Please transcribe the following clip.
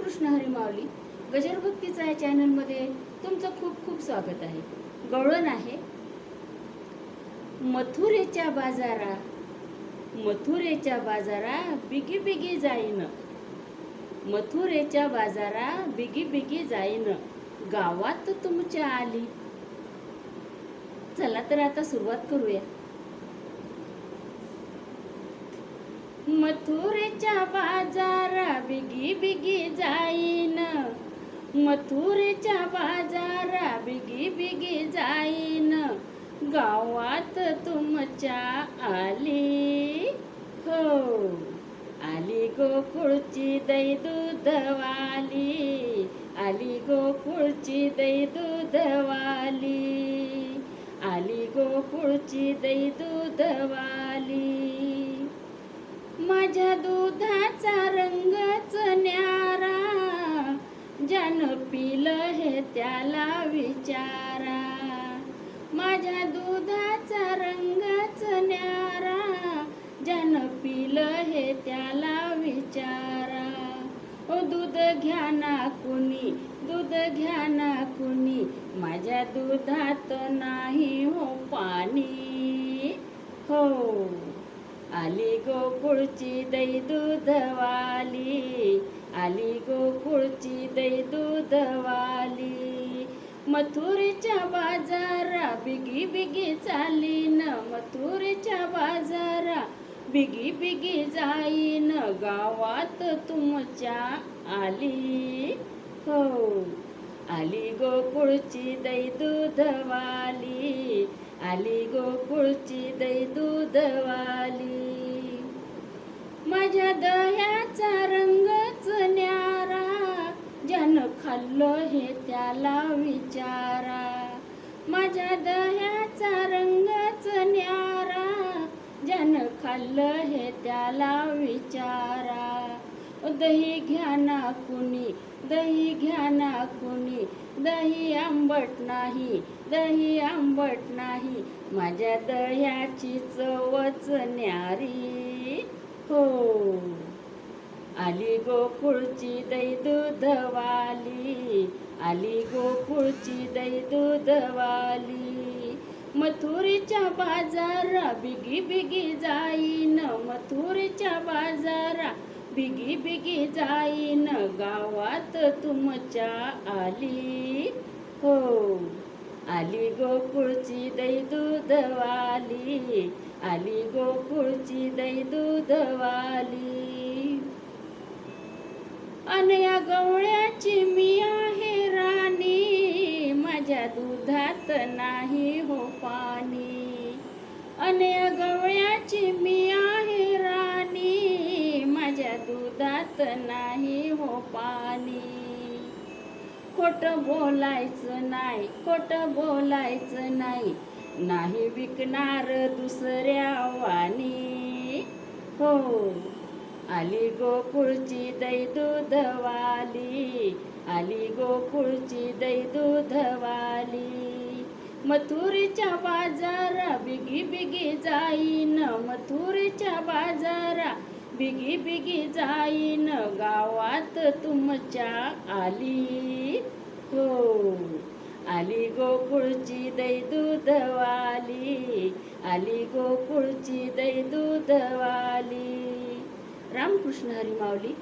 रामकृष्ण हरी माऊली गजरभक्तीचा या चॅनलमध्ये तुमचं खूप खूप स्वागत आहे. गवळण आहे. मथुरेच्या बाजारा बिगी बिगी जाईन. मथुरेच्या बाजारा बिगी बिगी जाईन, गावात तुमच्या आली. चला तर आता सुरुवात करूया. मथुरेच्या बाजारा बिगी बिगी जाईन. मथुरेच्या बाजारा बिगी बिगी जाईन, गावात तुमच्या आली. हो, आली गोकुळची दै दूधवाली. आली गोकुळची दै दूधवाली. आली गोकुळची दै दूधवाली. माझ्या दुधाचा रंगच न्यारा, ज्यानं पिलं हे त्याला विचारा. माझ्या दुधाचा रंगच न्यारा, ज्यानं पिलं हे त्याला विचारा. ओ दूध घ्या ना कुणी, दूध घ्या ना कुणी, माझ्या दुधात नाही हो पाणी. हो, आली गोकुळची दै दूधवाली. आली गोकुळची दै दूधवाली. मथुरेच्या बाजारा बिगी बिगी चालीन. मथुरेच्या बाजारा बिगी बिगी जाईन, गावात तुमच्या आली. हो, आली गोकुळची दै दूधवाली. आली गोकुळची दै दूधवाली. माझ्या दह्याचा रंगच न्यारा, ज्यानं खाल्लं हे त्याला विचारा. माझ्या दह्याचा रंगच न्यारा, ज्यानं खाल्लं हे त्याला विचारा. दही घ्या ना कुणी, दही घ्या ना कुणी, दही आंबट नाही, दही आंबट नाही, माझ्या दह्याची चवच न्यारी. हो, आली गोकुळची दै दूधवाली. आली गोकुळची दै दूधवाली. मथुरेच्या बाजारा बिगी बिगी जाईन. मथुरेच्या बाजारा बिगी बिगी जाईन, गावात तुमच्या आली. हो, आली गोकुळची दै दूधवाली. आली गोकुळची दै दूधवाली. अन या गवळ्याची मी आहे राणी, माझ्या दुधात नाही हो पाणी. अन या गवळ्याची मी आहे राणी, माझ्या दुधात नाही हो पाणी. खोटं बोलायचं नाही, खोटं बोलायचं नाही, नाही विकणार दुसऱ्या वाणी. हो, आली गोकुळची दै दूधवाली. आली गोकुळची दै दूधवाली. मथुरेच्या बाजारा बिगी बिगी जाईन. मथुरेच्या बाजारा बिगी बिगी जाईन, गावात तुमच्या आली. हो, आली गोकुळची दै दूधवाली. आली गोकुळची दै दूधवाली. रामकृष्ण हरी माऊली.